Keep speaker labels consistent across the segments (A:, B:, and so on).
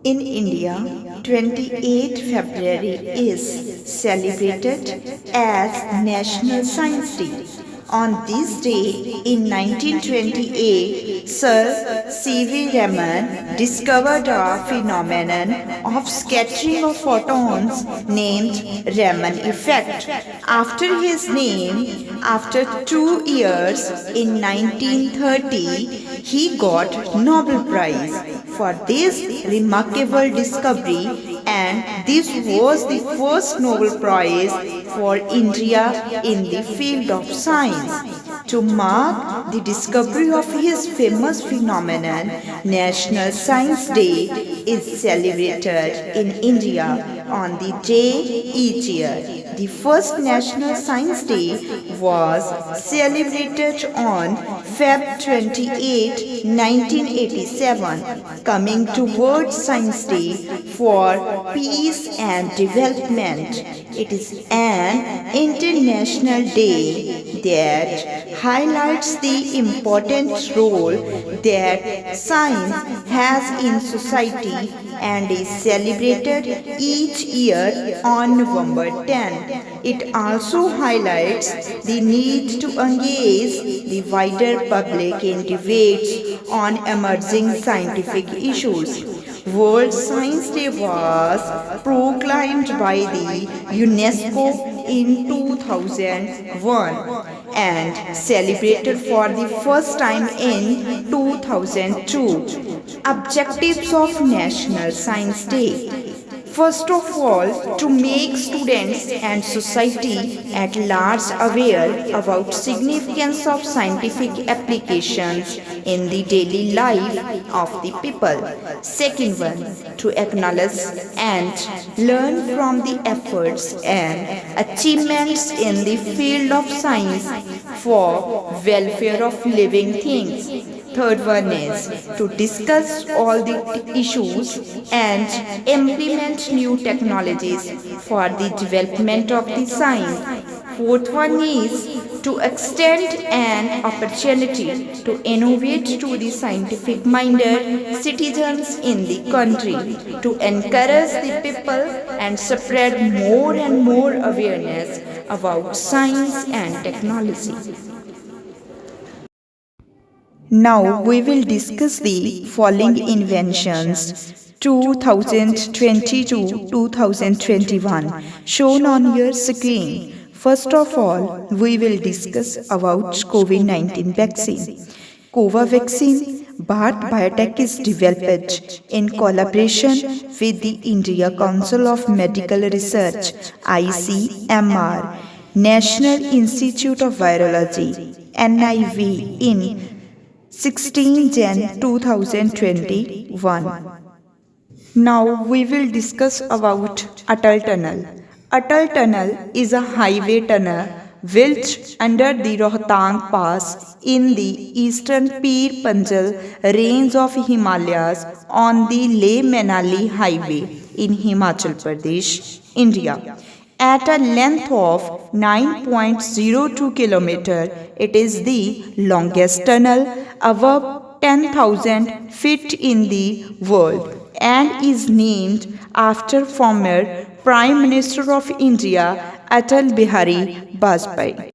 A: In India, 28 February is celebrated as National Science Day. On this day in 1928, Sir C.V. Raman discovered a phenomenon of scattering of photons named Raman effect. After 2 years in 1930, he got Nobel Prize for this remarkable discovery, and this was the first Nobel Prize for India in the field of science. To mark the discovery of his famous phenomenon, National Science Day is celebrated in India on the day each year. The first National Science Day was celebrated on Feb 28, 1987, coming towards Science Day for Peace and Development. It is an international day that highlights the important role that science has in society and is celebrated each year on November 10. It also highlights the need to engage the wider public in debates on emerging scientific issues. World Science Day was proclaimed by the UNESCO in 2001 and celebrated for the first time in 2002. Objectives of National Science Day. First of all, to make students and society at large aware about significance of scientific applications in the daily life of the people. Second one, to acknowledge and learn from the efforts and achievements in the field of science for welfare of living things. Third one is to discuss all the issues and implement new technologies for the development of the science. Fourth one is to extend an opportunity to innovate to the scientific minded citizens in the country, to encourage the people and spread more and more awareness about science and technology. Now we will discuss the following inventions 2020 to 2021 shown on your screen. First of all, we will discuss about COVID-19 vaccine. Covaxin Bharat Biotech is developed in collaboration with the India Council of Medical Research ICMR, National Institute of Virology NIV in 16 Jan 2021. Now we will discuss about Atal Tunnel. Atal Tunnel is a highway tunnel built under the Rohtang Pass in the eastern Pir Panjal range of Himalayas on the Leh-Manali Highway in Himachal Pradesh, India. At a length of 9.02 km, it is the longest tunnel above 10,000 feet in the world and is named after former Prime Minister of India Atal Bihari Vajpayee.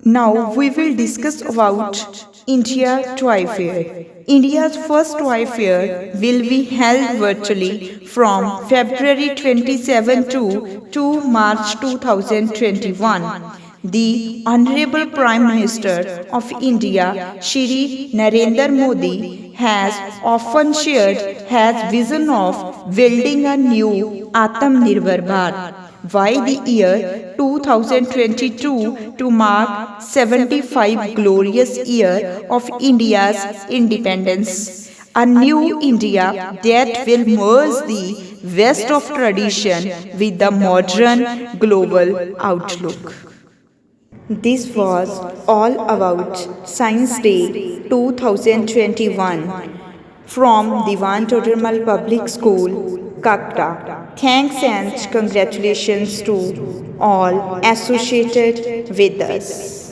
A: Now we will discuss about India Toy Fair. India's first toy fair will be held virtually from February 27 to 2 March 2021. The Honorable Prime Minister of India, Shri Narendra Modi, has often shared his vision of building a new Atmanirbhar Bharat by the year 2022 to mark 75 glorious year of India's independence. A new India that will merge the West of tradition with the modern global outlook. This was all about Science Day 2021 from Diwan Todermal Public School, Kakta. Thanks and congratulations to all associated with us.